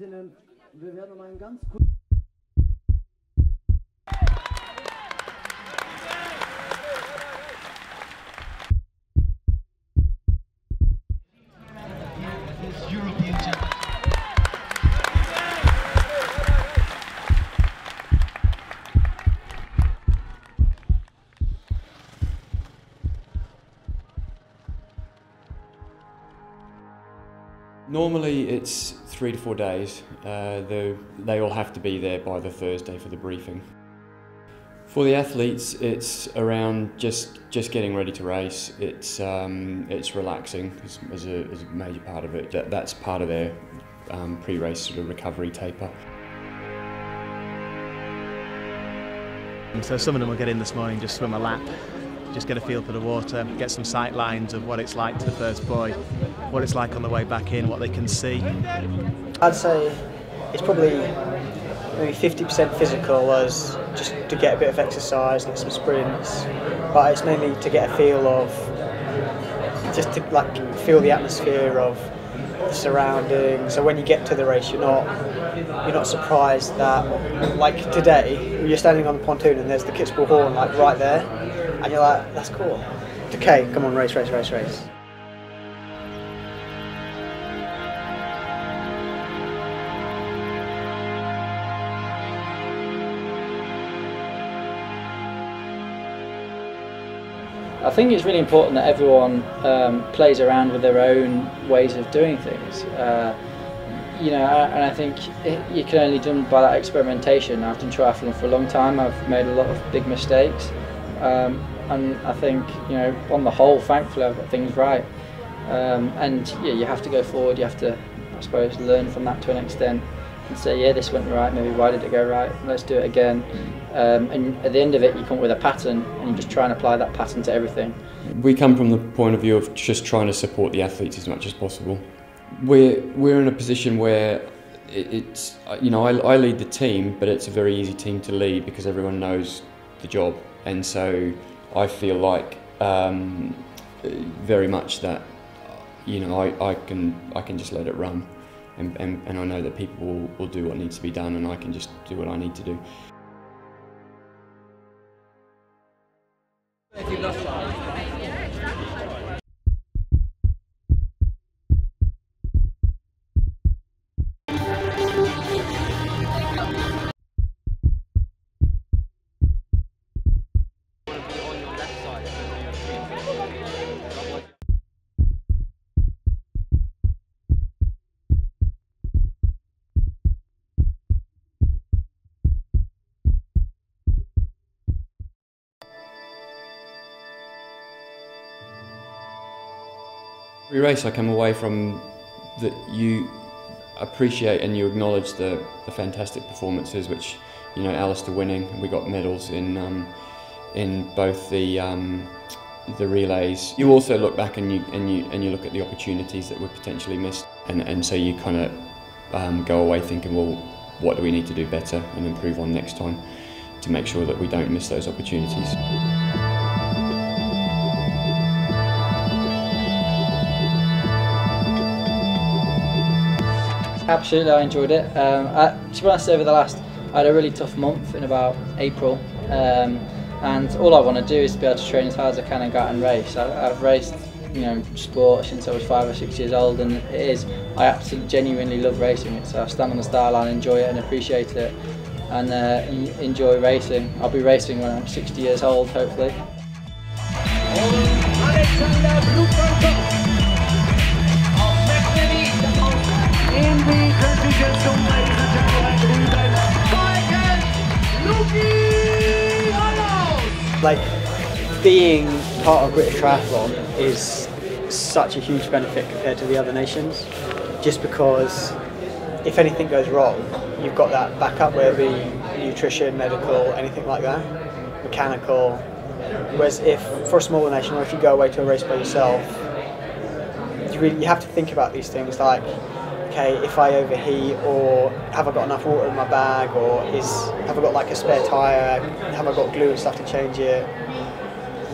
Athletinnen, wir werden mal einen ganz European Championships. Normally it's 3 to 4 days. They all have to be there by the Thursday for the briefing. For the athletes, it's around just getting ready to race. It's relaxing as a major part of it. That's part of their pre-race sort of recovery taper. So some of them will get in this morning, just swim a lap, just get a feel for the water, get some sight lines of what it's like to the first buoy, what it's like on the way back in, what they can see. I'd say it's probably maybe 50% physical, as just to get a bit of exercise, get some sprints, but it's mainly to get a feel of, just to like feel the atmosphere of the surroundings. So when you get to the race, you're not surprised that, like today, you're standing on the pontoon and there's the Kitzbuhel horn like right there, and you're like, that's cool. Okay, come on, race, race, race, race. I think it's really important that everyone plays around with their own ways of doing things. You know, and I think you can only do by that experimentation. I've done triathlon for a long time. I've made a lot of big mistakes, and I think, you know, on the whole, thankfully, I've got things right. And yeah, you have to go forward. You have to, I suppose, learn from that to an extent and say, yeah, this went right. Maybe why did it go right? Let's do it again. And at the end of it, you come up with a pattern, and you just try and apply that pattern to everything. We come from the point of view of just trying to support the athletes as much as possible. We're in a position where it's, you know, I lead the team, but it's a very easy team to lead because everyone knows the job, and so I feel like very much that, you know, I can just let it run, and I know that people will do what needs to be done, and I can just do what I need to do. Every race I come away from that you appreciate and you acknowledge the fantastic performances, which, you know, Alistair winning, we got medals in both the relays. You also look back and you look at the opportunities that were potentially missed, and so you kind of go away thinking, well, what do we need to do better and improve on next time to make sure that we don't miss those opportunities. Absolutely, I enjoyed it. To be honest, I had a really tough month in about April, and all I want to do is to be able to train as hard as I can and go out and race. I've raced, you know, sport since I was 5 or 6 years old, and I absolutely genuinely love racing it. So I stand on the start line, enjoy it and appreciate it, and enjoy racing. I'll be racing when I'm 60 years old, hopefully. Like, being part of British Triathlon is such a huge benefit compared to the other nations, just because if anything goes wrong, you've got that backup, whether it be nutrition, medical, anything like that, mechanical. Whereas if, for a smaller nation, or if you go away to a race by yourself, you have to think about these things like, okay, if I overheat, or have I got enough water in my bag, or have I got like a spare tyre, have I got glue and stuff to change it?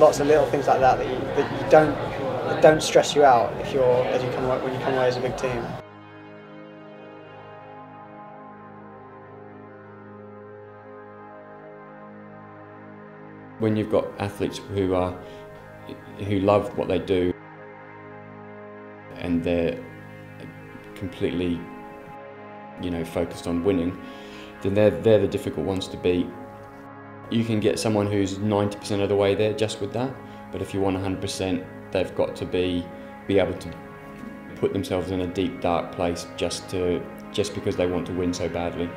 Lots of little things like that that don't stress you out when you come away as a big team. When you've got athletes who love what they do and they're completely, focused on winning, then they're the difficult ones to beat. You can get someone who's 90% of the way there just with that, but if you want 100%, they've got to be able to put themselves in a deep, dark place just because they want to win so badly.